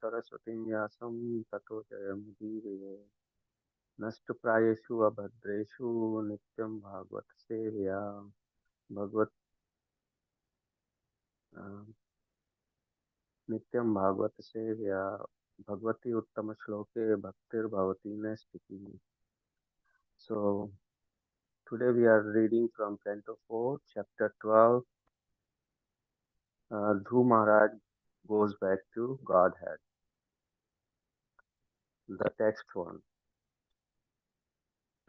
सरस्वतीं व्यासं ततो जयमुदीरये नष्टप्रायेषु अभद्रेषु नित्यं भागवत सेवया भगवत अ, नित्यं भागवत सेवया भगवती उत्तम श्लोके भक्तिर्भवती नैष्टिकी. So today we are reading from Canto 4, chapter 12. Dhru Maharaj goes back to Godhead. The text one.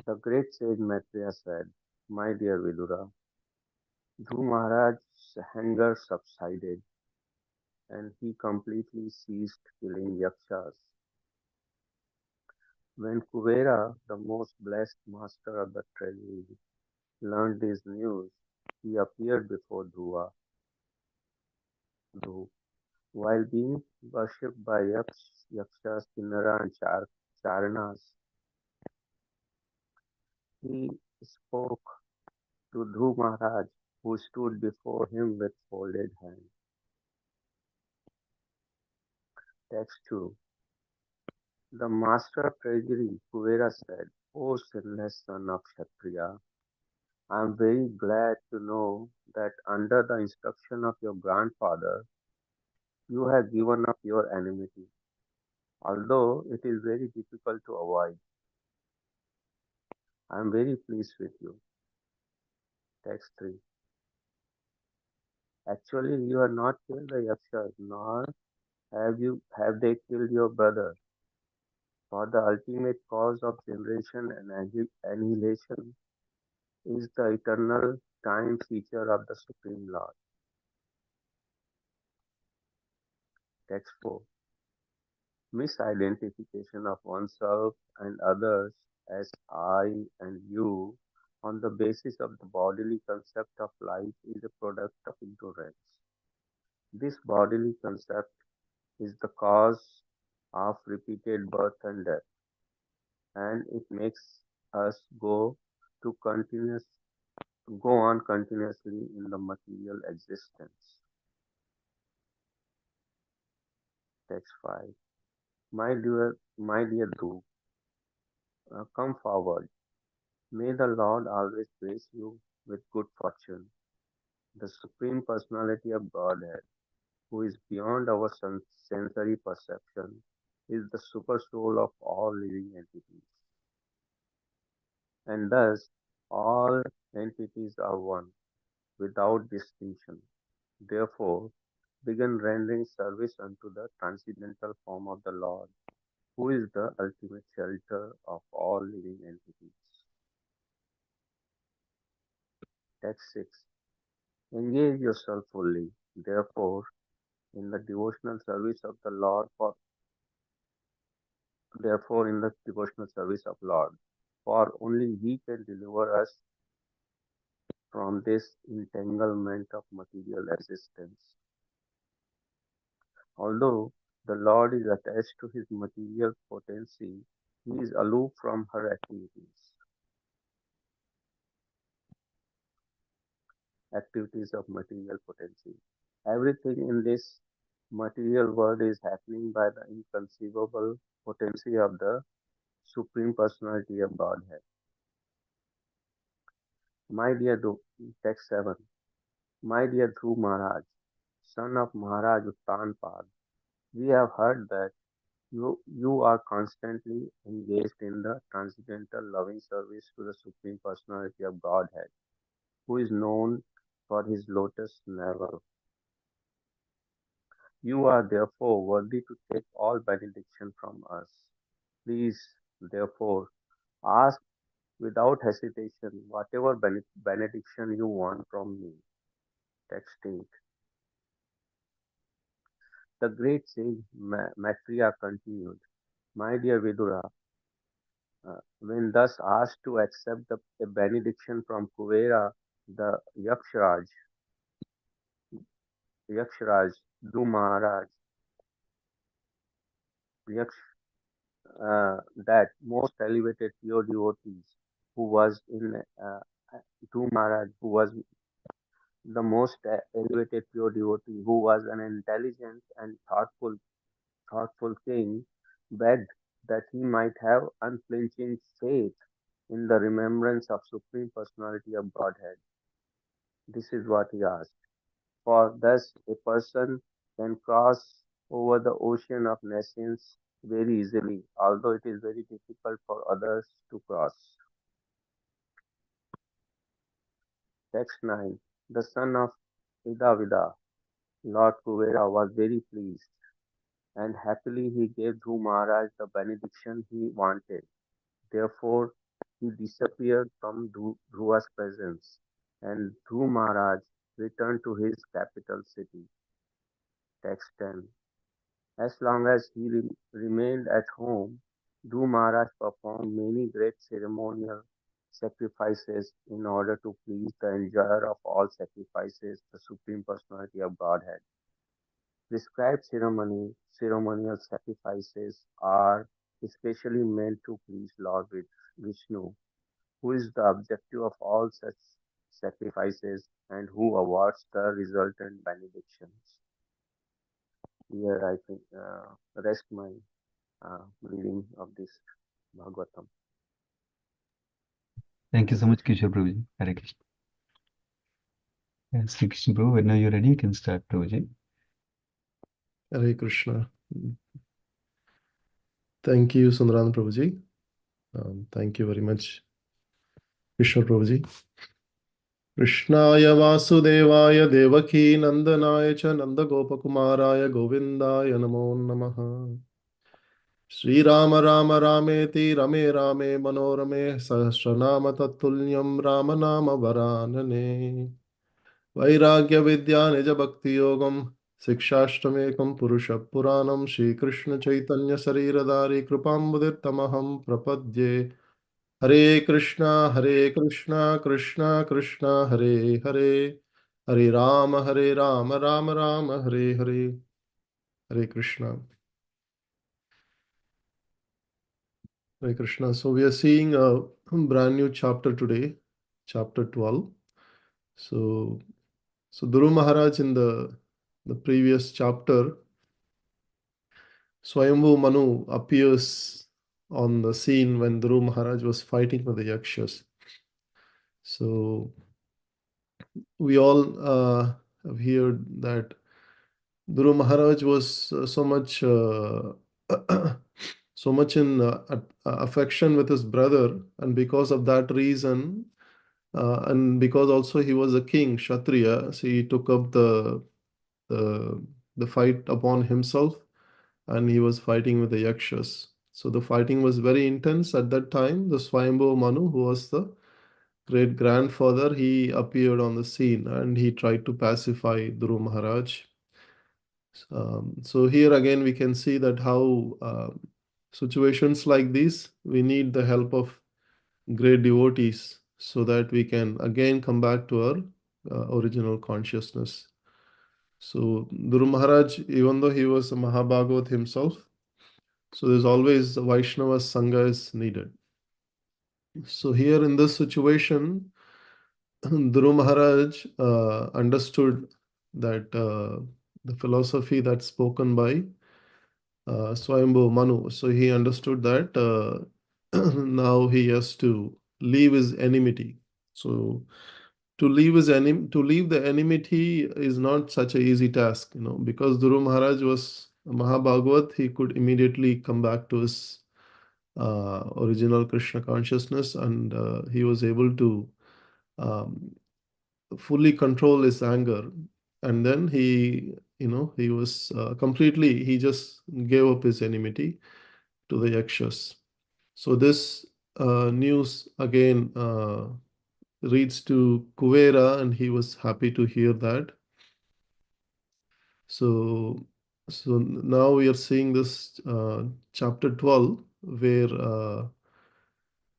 The great sage Maitreya said, "My dear Vidura, Dhru Maharaj's anger subsided and he completely ceased killing yakshas. When Kuvera, the most blessed master of the treasury, learned this news, he appeared before Dhru. While being worshipped by yakshas, Kinnara and Charanas, he spoke to Dhru Maharaj, who stood before him with folded hands. Text 2. The master of treasury, Kuvera said, "O sinless son of Kshatriya, I am very glad to know that under the instruction of your grandfather, you have given up your enmity, although it is very difficult to avoid. I am very pleased with you." Text 3. Actually, you have not killed the Yakshas, nor have they killed your brother. For the ultimate cause of generation and annihilation is the eternal time feature of the Supreme Lord. Text 4. Misidentification of oneself and others as I and you on the basis of the bodily concept of life is a product of ignorance. This bodily concept is the cause of repeated birth and death, and it makes us to continuous go on continuously in the material existence. Text 5. My dear Dhruv, come forward. May the Lord always grace you with good fortune. The Supreme Personality of Godhead, who is beyond our sensory perception, is the super soul of all living entities. And thus, all entities are one, without distinction. Therefore, begin rendering service unto the transcendental form of the Lord, who is the ultimate shelter of all living entities. Text 6. Engage yourself fully, therefore, in the devotional service of the Lord, in the devotional service of Lord, for only He can deliver us from this entanglement of material existence. Although the Lord is attached to His material potency, He is aloof from her activities of material potency. Everything in this material world is happening by the inconceivable potency of the Supreme Personality of Godhead. My dear Text 7. My dear Dhruv Maharaj, son of Maharaj Uttanpad, we have heard that you are constantly engaged in the transcendental loving service to the Supreme Personality of Godhead, who is known for his lotus navel. You are therefore worthy to take all benediction from us. Please, therefore, ask without hesitation whatever benediction you want from me. Text 8. The great sage Maitreya continued, "My dear Vidura, when thus asked to accept a benediction from Kuvera, the Yakshraj, Dhru Maharaj, Yaksh, that most elevated pure devotees who was in Dhru Maharaj, who was the most elevated pure devotee, who was an intelligent and thoughtful thoughtful king begged that he might have unflinching faith in the remembrance of Supreme Personality of Godhead. This is what he asked. For thus a person can cross over the ocean of nations very easily, although it is very difficult for others to cross. Text 9. The son of Idavida, Lord Kuvera, was very pleased, and happily he gave Dhru Maharaj the benediction he wanted. Therefore, he disappeared from Dhruva's presence, and Dhru Maharaj returned to his capital city. Text 10. As long as he remained at home, Dhru Maharaj performed many great ceremonial sacrifices in order to please the enjoyer of all sacrifices, the Supreme Personality of Godhead. Prescribed ceremonial sacrifices are especially meant to please Lord Vishnu, who is the objective of all such sacrifices and who awards the resultant benedictions. Here I think rest my reading of this Bhagavatam. Thank you so much, Kishore Prabhuji. Hare Krishna. Yes, Sri Krishna Prabhu, whenever you're ready, you can start, Prabhuji. Hare Krishna. Thank you, Sundaram Prabhuji. Thank you very much, Kishore Prabhuji. Krishnaya Vasudevaya Devaki Nandanaya Cha Nandagopakumaraya Govindaya Namo Namaha. Sri Rama Rama Rameti Rame Rame Manorame Sahasranama Tatulyam Rama Nama Varanane. Vairagya Vidya Nija Bhakti Yogam Sikshashtamekam Purusha Puranam Shri Krishna Chaitanya Sariradari Kripambudirtamaham Prapadye. Hare Krishna Krishna Krishna Hare Hare Hare Rama Rama Hare Hare. Hare Krishna. Hare Krishna. So we are seeing a brand new chapter today, chapter 12. So Dhuru Maharaj in the previous chapter, Swayambhu Manu appears on the scene when Dhuru Maharaj was fighting with the Yakshas. So we all have heard that Dhuru Maharaj was so much in affection with his brother, and because of that reason, and because also he was a king, Kshatriya, so he took up the the fight upon himself, and he was fighting with the Yakshas. So the fighting was very intense at that time. The Swayambhu Manu, who was the great grandfather, he appeared on the scene and he tried to pacify Dhuru Maharaj. So here again we can see that how situations like these, we need the help of great devotees so that we can again come back to our original consciousness. So Dhuru Maharaj, even though he was a Mahabhagavat himself, so there's always a Vaishnava Sangha is needed. So here in this situation, Dhuru Maharaj understood that the philosophy that's spoken by Swayambhu Manu. So he understood that now he has to leave his enmity. So to leave the enmity is not such a easy task, because Dhuru Maharaj was a Mahabhagavat, he could immediately come back to his original Krishna consciousness, and he was able to um, fully control his anger. And then he was completely, he just gave up his enmity to the Yakshas. So this news again reads to Kuvera, and he was happy to hear that. So, so now we are seeing this chapter 12, where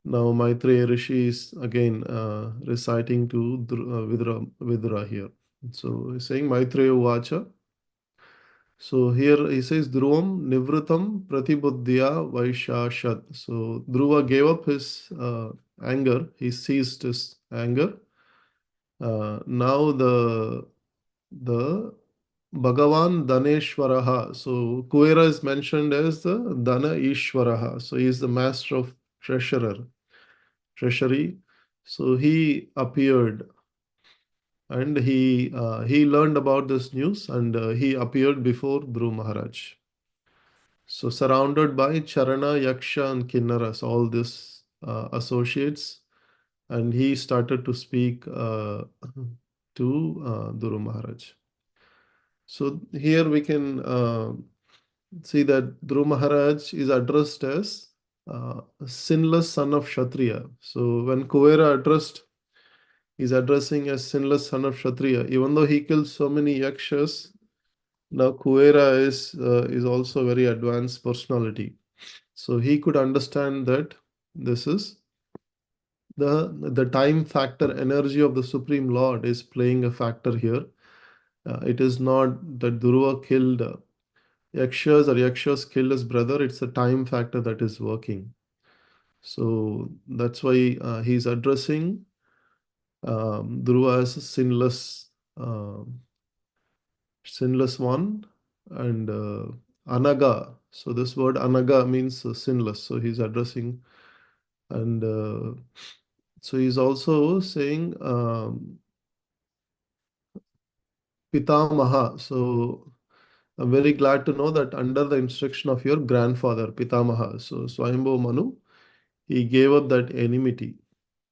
now Maitreya Rishi is again reciting to Vidura here. So he's saying Maitreya Vacha. So here he says Dhruvam Nivritam Pratibuddhya Vaishashad. So Dhruva gave up his anger, he ceased his anger. Now the Bhagavan Daneshwaraha. So Kuvera is mentioned as the Dana Ishwaraha. So he is the master of treasury. So he appeared, and he learned about this news, and he appeared before Dhruv Maharaj. So surrounded by Charana, Yaksha, and Kinnaras, all these associates, and he started to speak to Dhruv Maharaj. So here we can see that Dhruv Maharaj is addressed as sinless son of Kshatriya. So when Kuvera addressed, he's addressing as sinless son of Kshatriya. Even though he killed so many yakshas, now Kuvera is also a very advanced personality. So he could understand that this is the time factor energy of the Supreme Lord is playing a factor here. It is not that Dhruva killed Yakshas or Yakshas killed his brother, it's the time factor that is working. So that's why he's addressing Dhruva as a sinless one, and Anaga. So this word Anaga means sinless. So he's addressing, and so he's also saying Pitamaha. So I'm very glad to know that under the instruction of your grandfather, Pitamaha, so Swayambhu Manu, he gave up that enmity.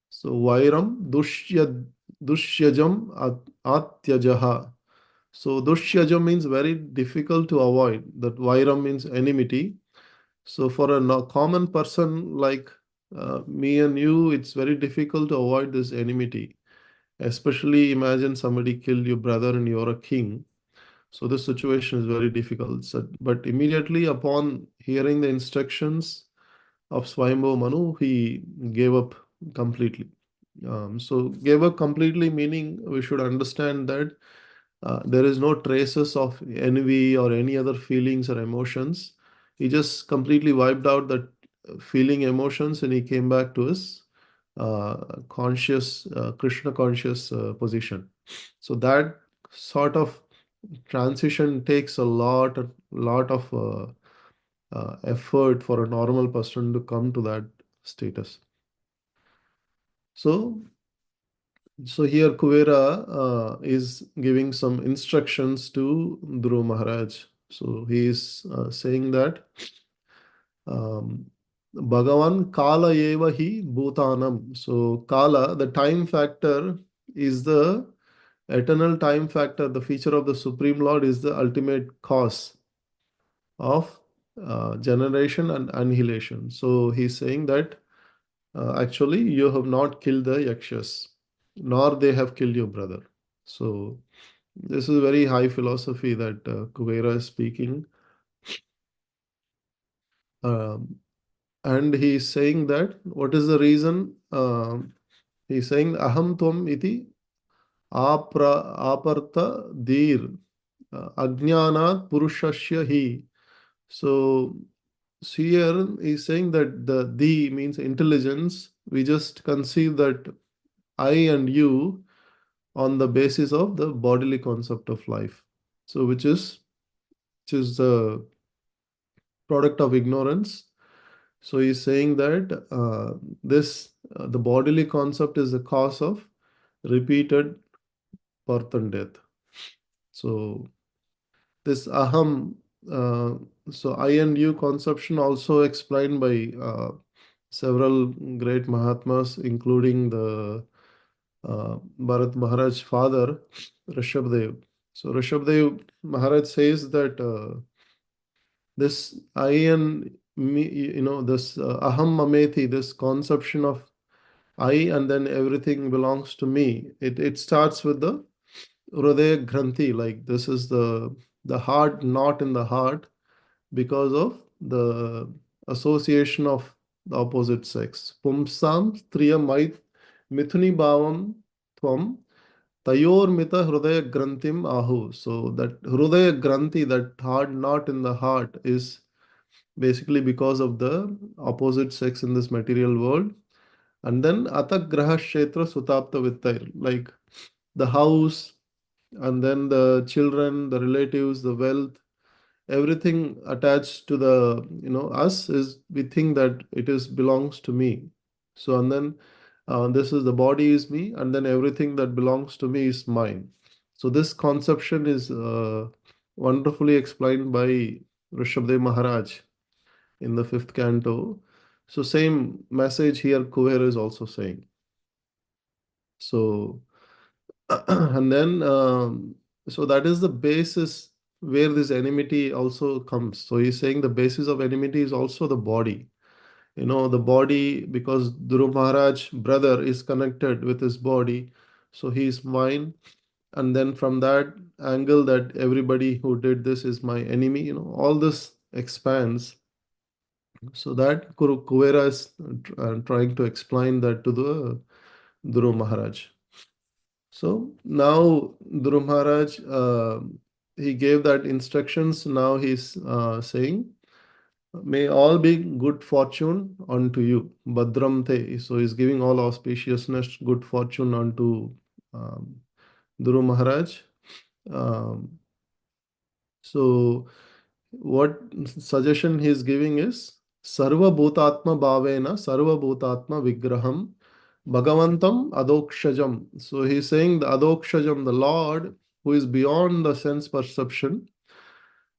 So Vairam Dushyajam Atyajaha. So Dushyajam means very difficult to avoid. That Vairam means enmity. So for a common person like me and you, it's very difficult to avoid this enmity. Especially imagine somebody killed your brother and you're a king. So this situation is very difficult. So, but immediately upon hearing the instructions of Swayambhu Manu, he gave up completely. So gave up completely meaning we should understand that there is no traces of envy or any other feelings or emotions. He just completely wiped out that feeling emotions, and he came back to his conscious, Krishna conscious position. So that sort of transition takes a lot of effort for a normal person to come to that status. So so here Kuvera is giving some instructions to Dhruv Maharaj. So he is saying that Bhagavan Kala eva hi bhutanam. So Kala, the time factor, is the eternal time factor. The feature of the Supreme Lord is the ultimate cause of generation and annihilation. So he's saying that actually you have not killed the Yakshas, nor they have killed your brother. So this is a very high philosophy that Kuvera is speaking. Um, and he is saying that what is the reason? He's saying aham tvam iti aparta dir ajnanat purushasya hi. So here he's saying that the means intelligence. We just conceive that I and you on the basis of the bodily concept of life. So which is the product of ignorance. So he's saying that this the bodily concept is the cause of repeated birth and death. So this aham, uh, so I and you conception also explained by several great Mahatmas, including the Bharat Maharaj father, Rishabdev. So Rishabdev Maharaj says that this I and me, this aham mameti, this conception of I and then everything belongs to me. It starts with the Hridaya Granthi, like this is the heart knot in the heart because of the association of the opposite sex. Pumsam striya mithuni bhavam tvam tayor mita hridaya granthim ahu. So that hridaya granthi, that hard knot in the heart, is basically because of the opposite sex in this material world. And then Atak Graha Kshetra Sutapta Vittair, like the house and then the children, the relatives, the wealth, everything attached to the us is, we think that it is belongs to me. So and then this is the body is me, and then everything that belongs to me is mine. So this conception is wonderfully explained by Rishabdev Maharaj in the fifth canto. So same message here Kuver is also saying. So and then so that is the basis where this enmity also comes. So he's saying the basis of enmity is also the body. The body, because Dhruv Maharaj brother is connected with his body, so he is mine. And then from that angle, that everybody who did this is my enemy, all this expands. So that Kuvera is trying to explain that to the Dhruv Maharaj. So now Dhruv Maharaj, he gave that instructions. Now he's saying, may all be good fortune unto you. Badram te. So he's giving all auspiciousness, good fortune unto um, Dhruv Maharaj. Um, so what suggestion he is giving is Sarva Bhutatma Bhavena Sarva Bhutatma Vigraham Bhagavantam Adokshajam. So he's saying the Adokshajam, the Lord who is beyond the sense perception.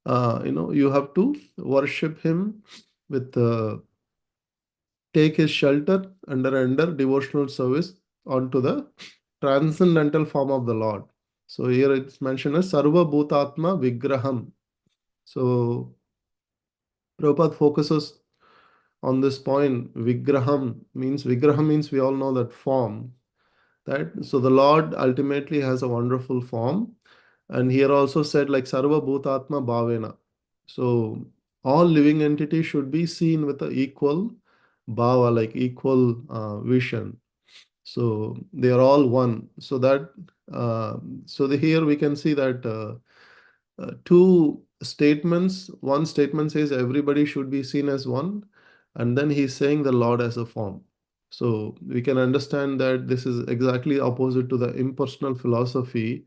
You have to worship him with take his shelter under devotional service onto the transcendental form of the Lord. So here it's mentioned as Sarva Bhutatma Vigraham. So Prabhupada focuses on this point. Vigraham means we all know that form. That so the Lord ultimately has a wonderful form, and here also said like Sarva Bhutatma Bhavena. So all living entities should be seen with a equal bhava, like equal vision. So they are all one. So that here we can see that two statements. One statement says everybody should be seen as one, and then he's saying the Lord as a form. So we can understand that this is exactly opposite to the impersonal philosophy,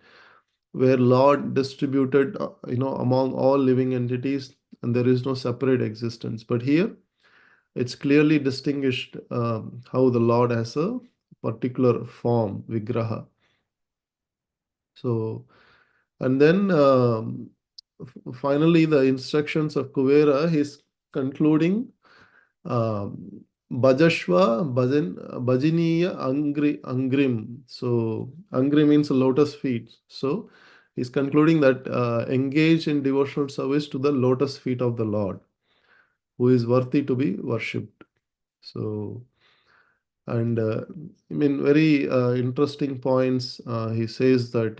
where Lord distributed, among all living entities, and there is no separate existence. But here it's clearly distinguished how the Lord has a particular form, vigraha. So, and then finally, the instructions of Kuvera, he's concluding Bhajashva Bhajiniya Angrim. So, Angri means lotus feet. So, he's concluding that engage in devotional service to the lotus feet of the Lord, who is worthy to be worshipped. So, and very interesting points. He says that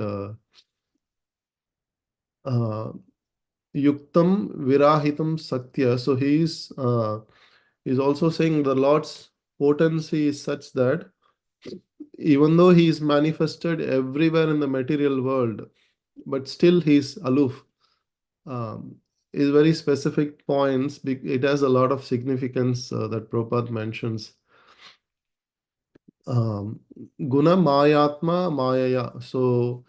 uh, Yuktam Virahitam Satya. So he's also saying the Lord's potency is such that even though he is manifested everywhere in the material world, but still he's aloof. Um, is very specific points. It has a lot of significance that Prabhupada mentions. Um, Guna Mayatma Mayaya. So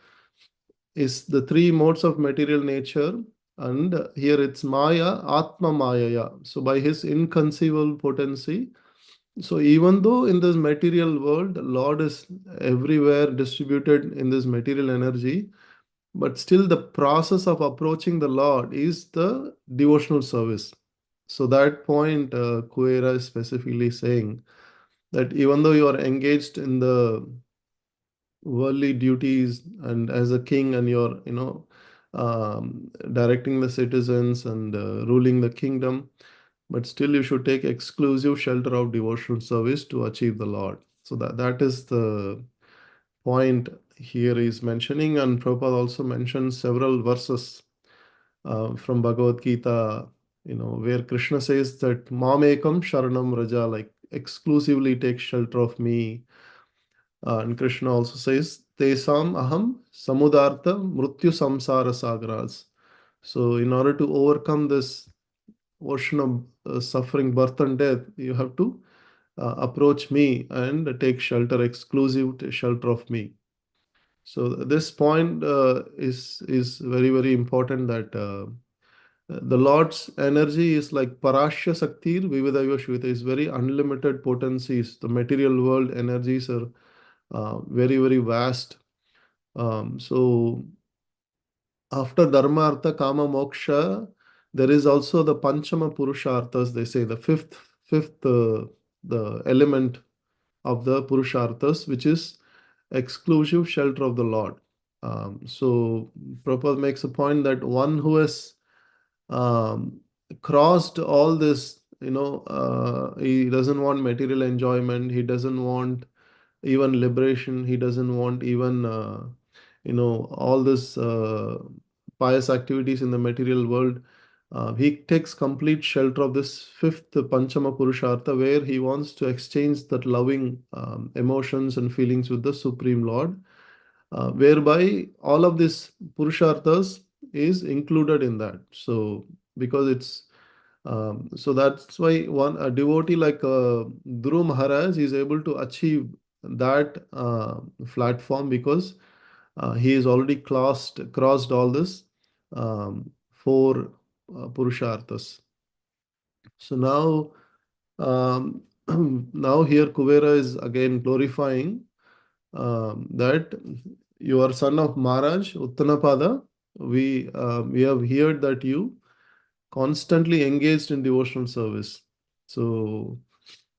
is the three modes of material nature, and here it's Maya, Atma Mayaya. So by his inconceivable potency. So even though in this material world, Lord is everywhere distributed in this material energy, but still the process of approaching the Lord is the devotional service. So that point, Kuera is specifically saying that even though you are engaged in the worldly duties and as a king, and you're directing the citizens and ruling the kingdom, but still you should take exclusive shelter of devotional service to achieve the Lord. So that is the point here is mentioning. And Prabhupada also mentions several verses from Bhagavad Gita, where Krishna says that Mamekam Sharanam Raja, like exclusively take shelter of me. And Krishna also says, Tesam Aham Samudartha Mrityu Samsara Sagras. So, in order to overcome this ocean of suffering, birth, and death, you have to approach me and take shelter, exclusive shelter of me. So this point is very very important, that the Lord's energy is like Parashya Saktir Vividaiva Shvita, is very unlimited potencies. The material world energies are very very vast. So after Dharma, Artha, Kama, Moksha, there is also the Panchama Purusharthas. They say the fifth the element of the Purusharthas, which is exclusive shelter of the Lord. So Prabhupada makes a point that one who has um, crossed all this, he doesn't want material enjoyment, he doesn't want even liberation, he doesn't want even all this pious activities in the material world. He takes complete shelter of this fifth Panchama Purushartha, where he wants to exchange that loving emotions and feelings with the Supreme Lord, whereby all of these Purusharthas is included in that. So because it's so that's why one a devotee like Dhruv Maharaj is able to achieve that platform, because he has already crossed all this four Purusharthas. So now now here Kuvera is again glorifying that you are son of Maharaj Uttanapada. We have heard that you constantly engaged in devotional service. So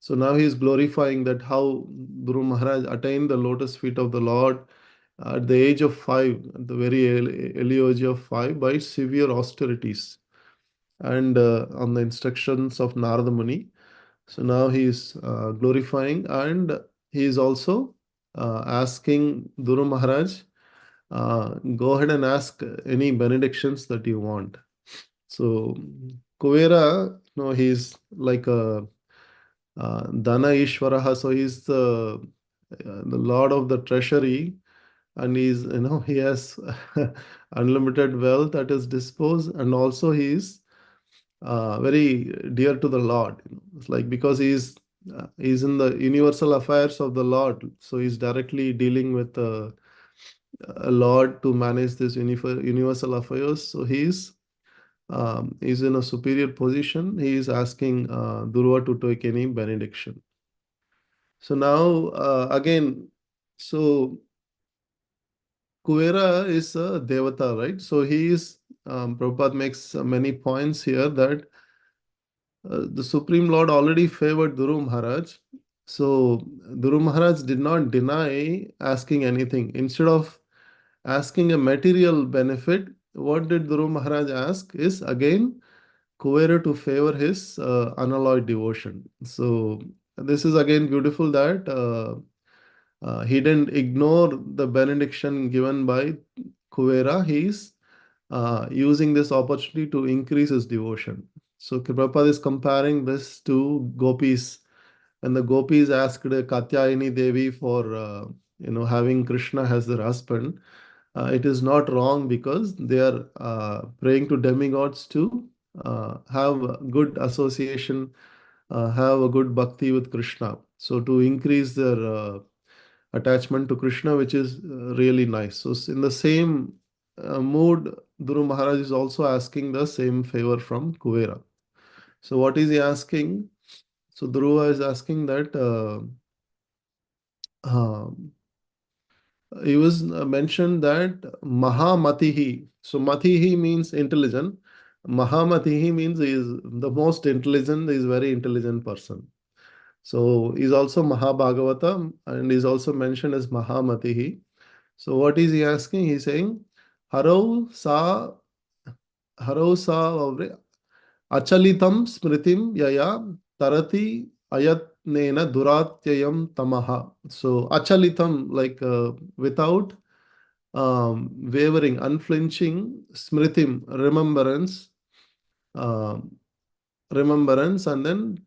so now he is glorifying that how Dhruv Maharaj attained the lotus feet of the Lord at the age of 5, at the very early age of 5, by severe austerities and on the instructions of Narada Muni. So now he is glorifying, and he is also asking Dhruv Maharaj, go ahead and ask any benedictions that you want. So Kuvera, he's like a Dana Ishvaraha, so he's the Lord of the treasury, and he has unlimited wealth at his disposal, and also he is very dear to the Lord. It's like, because he's in the universal affairs of the Lord, so he's directly dealing with a Lord to manage this universal affairs. So he's in a superior position. He is asking Durva to take any benediction. So now again, so Kuvera is a Devata, right? So he is, Prabhupada makes many points here that the Supreme Lord already favored Dhruv Maharaj. So Dhruv Maharaj did not deny asking anything. Instead of asking a material benefit, what did Dhruv Maharaj ask is again Kuvera to favor his unalloyed devotion. So this is again beautiful, that he didn't ignore the benediction given by Kuvera. He's using this opportunity to increase his devotion. So Prabhupada is comparing this to gopis. When the gopis asked Katyayani Devi for having Krishna as their husband, it is not wrong, because they are praying to demigods to have a good association, have a good bhakti with Krishna. So to increase their attachment to Krishna, which is really nice. So in the same mood, Dhruv Maharaj is also asking the same favor from Kuvera. So what is he asking? So Dhruva is asking that uh, he was mentioned that Mahamatihi. So Matihi means intelligent. Mahamatihi means he is the most intelligent, he is very intelligent person. So he's also Mahabhagavata, and is also mentioned as Mahamatihi. So what is he asking? He's saying, Haro sa Havre Achalitam Smritim Yaya Tarati Ayatnena Duratyayam Tamaha. So Achalitam, like without wavering, unflinching, Smritim, um, remembrance, and then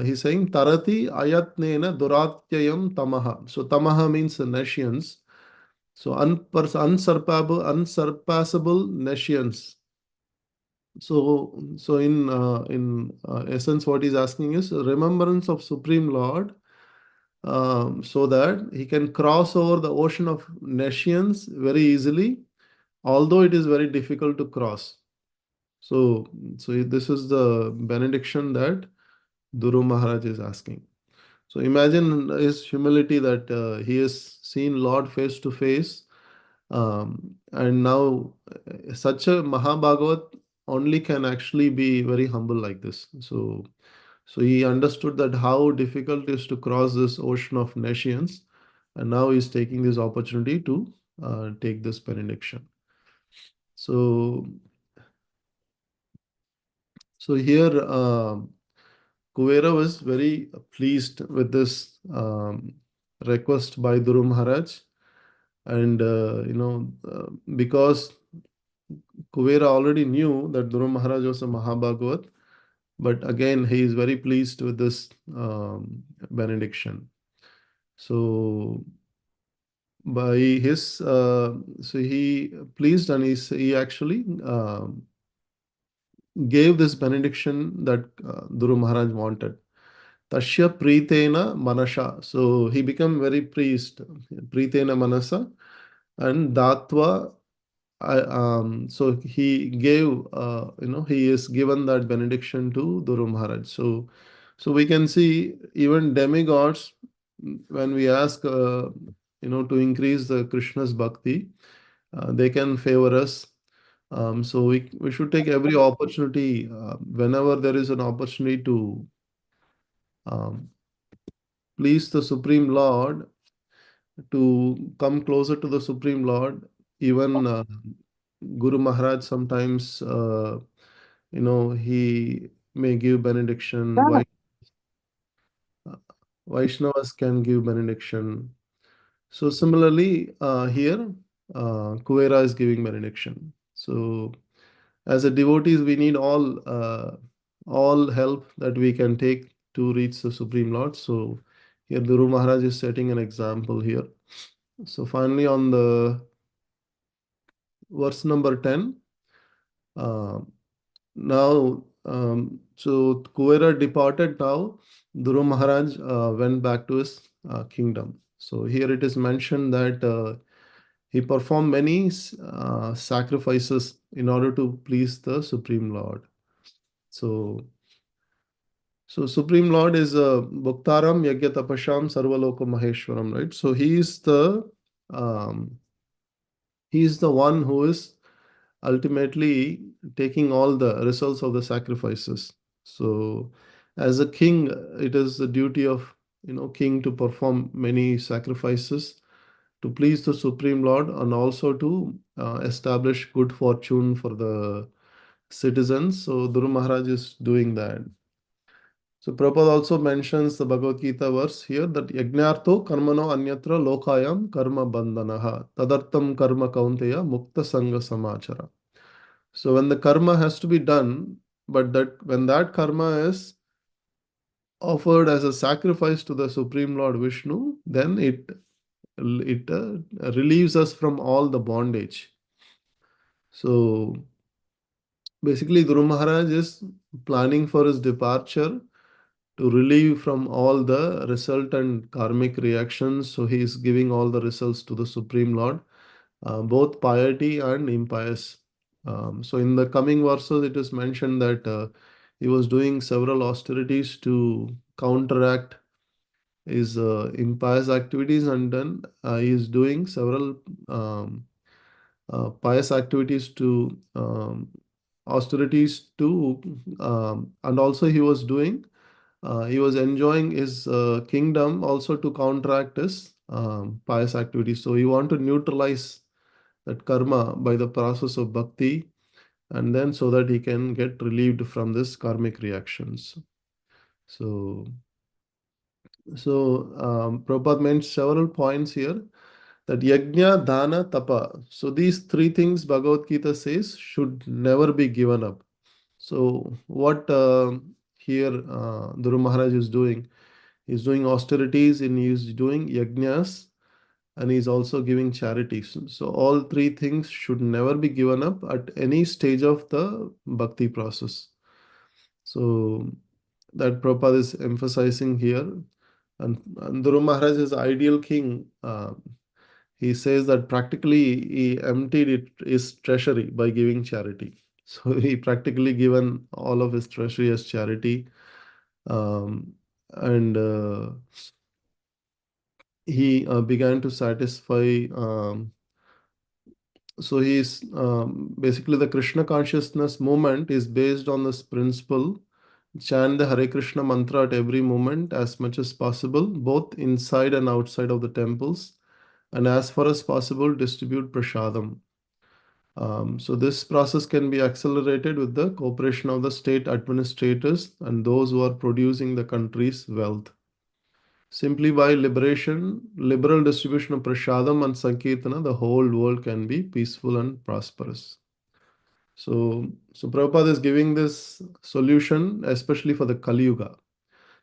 he's saying Tarati Ayatnena Duratyayam Tamaha. So Tamaha means nescience. So unsurpassable nescience. So in essence, what he's asking is remembrance of Supreme Lord so that he can cross over the ocean of nescience very easily, although it is very difficult to cross. So, this is the benediction that Dhruv Maharaj is asking. So imagine his humility that he has seen Lord face to face, and now such a Mahabhagavat only can actually be very humble like this. So he understood that how difficult it is to cross this ocean of nescience, and now he's taking this opportunity to take this benediction. So, here Kuvera was very pleased with this request by Dhuru Maharaj, and because Kuvera already knew that Dhuru Maharaj was a Mahabhagavat, but again he is very pleased with this benediction. So by his so he pleased, and he actually gave this benediction that Dhuru Maharaj wanted. Tasya Pritena Manasha. So he became very pleased. Pritena Manasa and Datva. So he gave, he is given that benediction to Dhuru Maharaj. So we can see even demigods, when we ask, to increase the Krishna's bhakti, they can favor us. So we should take every opportunity, whenever there is an opportunity to um, please the Supreme Lord, to come closer to the Supreme Lord. Even Guru Maharaj sometimes, he may give benediction. Uh, Vaishnavas can give benediction. So similarly, here, Kuvera is giving benediction. So as a devotees, we need all help that we can take to reach the Supreme Lord. So here, Guru Maharaj is setting an example here. So finally, on the verse number 10, uh, now, so Kuvera departed now. Dhuru Maharaj went back to his kingdom. So here it is mentioned that he performed many sacrifices in order to please the Supreme Lord. So, Supreme Lord is Bhuktaram Yajna Tapasham Sarvaloko Maheshwaram, right? So um, he is the one who is ultimately taking all the results of the sacrifices. So as a king, it is the duty of king to perform many sacrifices to please the Supreme Lord, and also to establish good fortune for the citizens. So Dhuru Maharaj is doing that. So Prabhupada also mentions the Bhagavad Gita verse here that Yajnartho karmano anyatra lokayam karma bandhanaha tadartam karma kaunteya mukta sangha samachara. So when the karma has to be done, but that when that karma is offered as a sacrifice to the Supreme Lord Vishnu, then it relieves us from all the bondage. So basically, Guru Maharaj is planning for his departure to relieve from all the resultant karmic reactions. So he is giving all the results to the Supreme Lord, both piety and impious. So in the coming verses, it is mentioned that he was doing several austerities to counteract his impious activities, and then he is doing several pious activities to austerities to, and also he was enjoying his kingdom also to counteract his pious activities. So he want to neutralize that karma by the process of bhakti, and then so that he can get relieved from this karmic reactions. So, Prabhupada mentioned several points here, that yajna, dana, tapa. So these three things Bhagavad Gita says should never be given up. So what here Dhuru Maharaj is doing? He's doing austerities and he's doing yajnas, and he's also giving charities. So all three things should never be given up at any stage of the bhakti process. So that Prabhupada is emphasizing here. And Dhruv Maharaj is ideal king. He says that practically he emptied his treasury by giving charity. So he practically given all of his treasury as charity, um, and he began to satisfy. So he's basically the Krishna consciousness movement is based on this principle: chant the Hare Krishna mantra at every moment as much as possible, both inside and outside of the temples, and as far as possible, distribute prasadam. So this process can be accelerated with the cooperation of the state administrators and those who are producing the country's wealth. Simply by liberal distribution of prasadam and sankirtana, the whole world can be peaceful and prosperous. So Prabhupada is giving this solution especially for the Kali Yuga.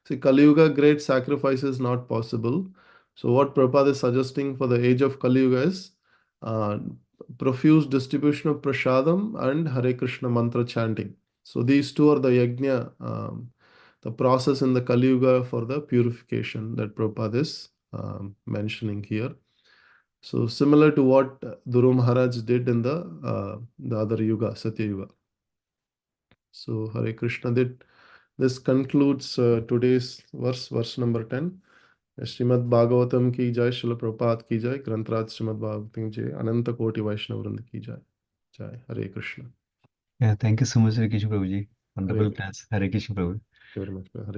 See, Kali Yuga, great sacrifice is not possible. So what Prabhupada is suggesting for the age of Kali Yuga is uh, profuse distribution of prasadam and Hare Krishna mantra chanting. So these two are the yajna, the process in the Kali Yuga for the purification that Prabhupada is mentioning here. So similar to what Dhuru Maharaj did in the other yuga, Satya Yuga. So Hare Krishna did. This concludes today's verse number 10. Srimad Bhagavatam ki jai, Srila Prabhupada ki jai, Grantraj Srimad Bhagavatam ki jai, Ananta Koti Vaishnava Vrinda ki jai. Jai Hare Krishna. Yeah, thank you so much, Hare Krishna Prabhuji. Hare Wonderful class. Hare Krishna Prabhu. very much. Hare